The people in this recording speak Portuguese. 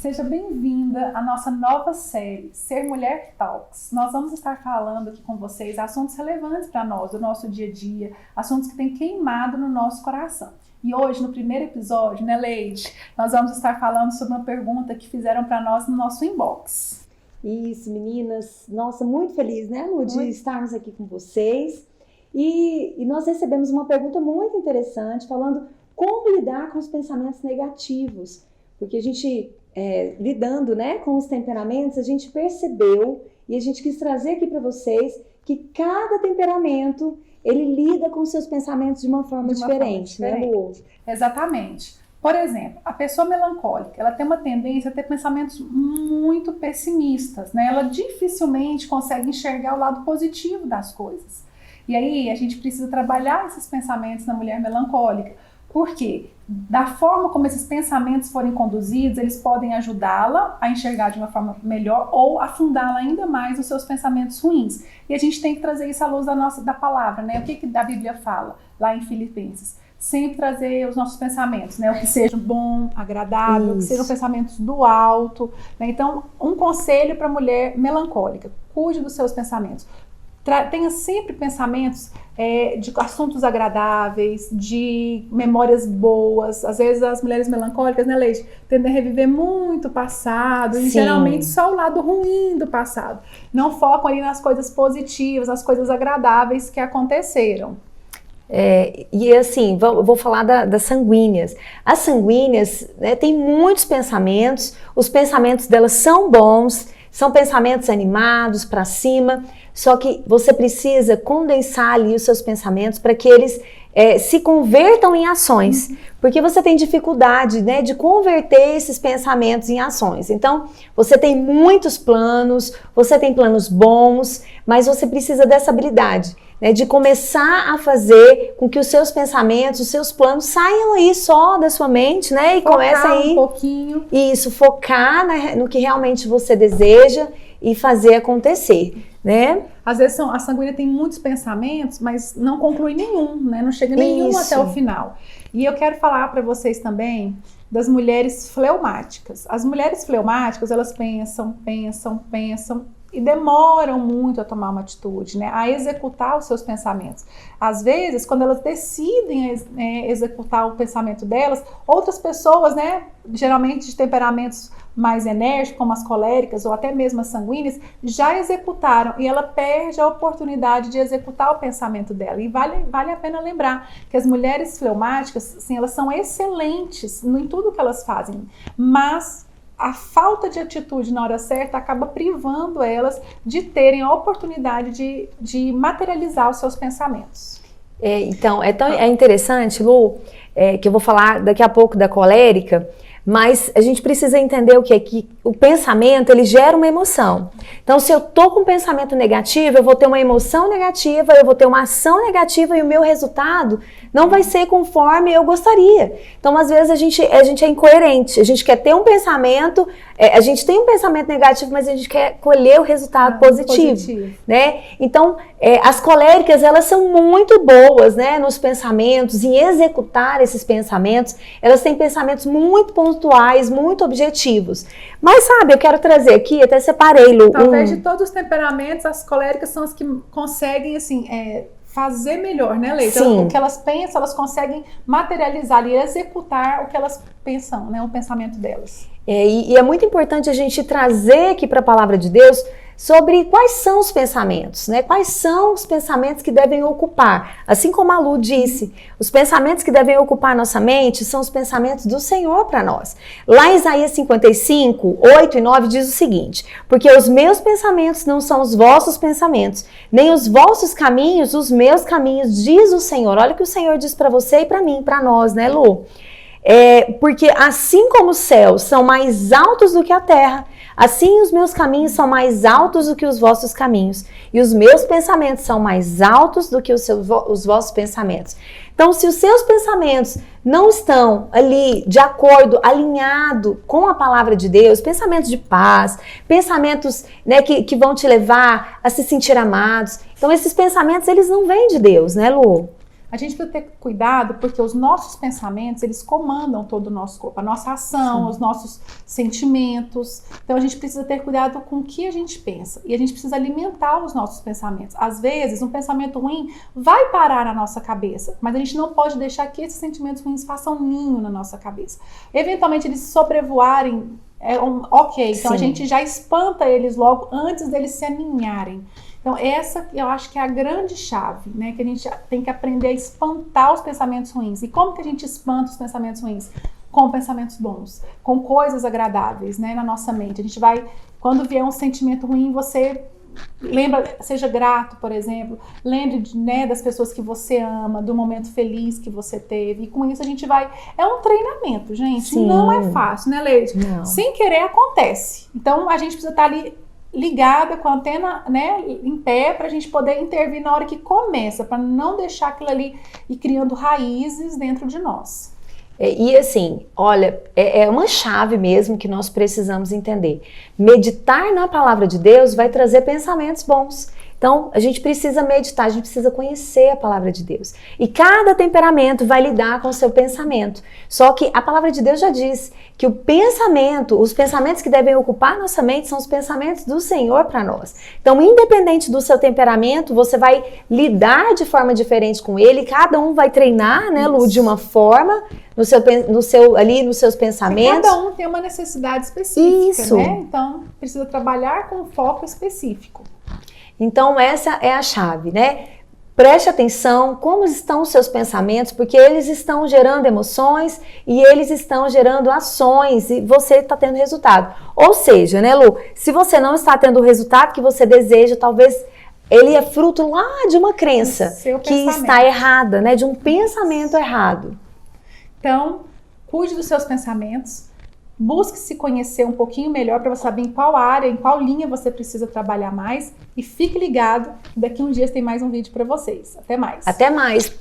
Seja bem-vinda à nossa nova série, Ser Mulher Talks. Nós vamos estar falando aqui com vocês assuntos relevantes para nós, do nosso dia a dia, assuntos que têm queimado no nosso coração. E hoje, no primeiro episódio, né, Leide, nós vamos estar falando sobre uma pergunta que fizeram para nós no nosso inbox. Isso, meninas. Nossa, muito feliz, né, Lu, de estarmos aqui com vocês. E nós recebemos uma pergunta muito interessante, falando como lidar com os pensamentos negativos. Porque a gente, lidando, né, com os temperamentos, a gente percebeu e a gente quis trazer aqui para vocês que cada temperamento, ele lida com seus pensamentos de uma forma diferente, né, Lu? Exatamente. Por exemplo, a pessoa melancólica, ela tem uma tendência a ter pensamentos muito pessimistas, né? Ela dificilmente consegue enxergar o lado positivo das coisas. E aí a gente precisa trabalhar esses pensamentos na mulher melancólica. Por quê? Da forma como esses pensamentos forem conduzidos, eles podem ajudá-la a enxergar de uma forma melhor ou afundá-la ainda mais nos seus pensamentos ruins. E a gente tem que trazer isso à luz da palavra, né? O que a Bíblia fala lá em Filipenses? Sempre trazer os nossos pensamentos, né? O que seja bom, agradável, que sejam pensamentos do alto, né? Então, um conselho para a mulher melancólica: cuide dos seus pensamentos. Tenha sempre pensamentos de assuntos agradáveis, de memórias boas. Às vezes as mulheres melancólicas, né, Leide, tendem a reviver muito o passado, e geralmente só o lado ruim do passado. Não focam ali nas coisas positivas, nas coisas agradáveis que aconteceram. E assim, vou falar das sanguíneas. As sanguíneas, né, têm muitos pensamentos, os pensamentos delas são bons, são pensamentos animados, para cima, só que você precisa condensar ali os seus pensamentos para que eles se convertam em ações, porque você tem dificuldade, né, de converter esses pensamentos em ações. Então, você tem muitos planos, você tem planos bons, mas você precisa dessa habilidade, né, de começar a fazer com que os seus pensamentos, os seus planos saiam aí só da sua mente, né, e começa aí um pouquinho. Isso, focar no que realmente você deseja e fazer acontecer, né? Às vezes a sanguínea tem muitos pensamentos, mas não conclui nenhum, né? Não chega nenhum até o final. E eu quero falar para vocês também das mulheres fleumáticas. As mulheres fleumáticas, elas pensam e demoram muito a tomar uma atitude, né? A executar os seus pensamentos. Às vezes, quando elas decidem executar o pensamento delas, outras pessoas, né, geralmente de temperamentos mais enérgicos, como as coléricas ou até mesmo as sanguíneas, já executaram, e ela perde a oportunidade de executar o pensamento dela. E vale a pena lembrar que as mulheres fleumáticas, assim, elas são excelentes em tudo que elas fazem, mas a falta de atitude na hora certa acaba privando elas de terem a oportunidade de materializar os seus pensamentos. Então, é interessante, Lu, que eu vou falar daqui a pouco da colérica, mas a gente precisa entender o que o pensamento, ele gera uma emoção. Então, se eu tô com um pensamento negativo, eu vou ter uma emoção negativa, eu vou ter uma ação negativa e o meu resultado não vai ser conforme eu gostaria. Então, às vezes, a gente é incoerente. A gente quer ter um pensamento, a gente tem um pensamento negativo, mas a gente quer colher o resultado positivo, né? Então, as coléricas, elas são muito boas, né, nos pensamentos, em executar esses pensamentos. Elas têm pensamentos muito pontuais, muito objetivos. Mas, sabe, eu quero trazer aqui, até separei, Lu. Talvez de todos os temperamentos, as coléricas são as que conseguem, assim, fazer melhor, né, Leite? Então, o que elas pensam, elas conseguem materializar e executar o que elas pensam, né, o pensamento delas. E é muito importante a gente trazer aqui para a palavra de Deus sobre quais são os pensamentos, né? Quais são os pensamentos que devem ocupar. Assim como a Lu disse, os pensamentos que devem ocupar nossa mente são os pensamentos do Senhor para nós. Lá em Isaías 55, 8 e 9 diz o seguinte: porque os meus pensamentos não são os vossos pensamentos, nem os vossos caminhos, os meus caminhos, diz o Senhor. Olha o que o Senhor diz para você e para mim, para nós, né, Lu? Porque assim como os céus são mais altos do que a terra, assim os meus caminhos são mais altos do que os vossos caminhos, e os meus pensamentos são mais altos do que os vossos pensamentos. Então, se os seus pensamentos não estão ali de acordo, alinhado com a palavra de Deus, pensamentos de paz, pensamentos, né, que vão te levar a se sentir amados, então esses pensamentos, eles não vêm de Deus, né, Lu? A gente precisa ter cuidado porque os nossos pensamentos, eles comandam todo o nosso corpo, a nossa ação, os nossos sentimentos. Então a gente precisa ter cuidado com o que a gente pensa e a gente precisa alimentar os nossos pensamentos. Às vezes, um pensamento ruim vai parar na nossa cabeça, mas a gente não pode deixar que esses sentimentos ruins façam ninho na nossa cabeça. Eventualmente, eles sobrevoarem, ok, então Sim. a gente já espanta eles logo antes deles se aninharem. Então essa eu acho que é a grande chave, né? Que a gente tem que aprender a espantar os pensamentos ruins. E como que a gente espanta os pensamentos ruins? Com pensamentos bons, com coisas agradáveis, né? Na nossa mente. A gente vai, quando vier um sentimento ruim, você lembra, seja grato, por exemplo, lembre né, das pessoas que você ama, do momento feliz que você teve, e com isso a gente vai, é um treinamento, gente. Sim. Não é fácil, né, Leide? Não. Sem querer acontece, então a gente precisa estar ali ligada com a antena, né, em pé, para a gente poder intervir na hora que começa, para não deixar aquilo ali ir criando raízes dentro de nós. E assim, olha, é uma chave mesmo que nós precisamos entender. Meditar na palavra de Deus vai trazer pensamentos bons. Então, a gente precisa meditar, a gente precisa conhecer a palavra de Deus. E cada temperamento vai lidar com o seu pensamento. Só que a palavra de Deus já diz que os pensamentos que devem ocupar nossa mente são os pensamentos do Senhor para nós. Então, independente do seu temperamento, você vai lidar de forma diferente com ele. Cada um vai treinar, né, Lu, de uma forma nos seus pensamentos. Cada um tem uma necessidade específica, né? Então, precisa trabalhar com um foco específico. Então essa é a chave, né? Preste atenção como estão os seus pensamentos, porque eles estão gerando emoções e eles estão gerando ações e você está tendo resultado. Ou seja, né, Lu, se você não está tendo o resultado que você deseja, talvez ele é fruto lá de uma crença que está errada, né? De um pensamento errado. Então, cuide dos seus pensamentos. Busque se conhecer um pouquinho melhor para você saber em qual área, em qual linha você precisa trabalhar mais. E fique ligado, daqui a uns dias tem mais um vídeo para vocês. Até mais. Até mais.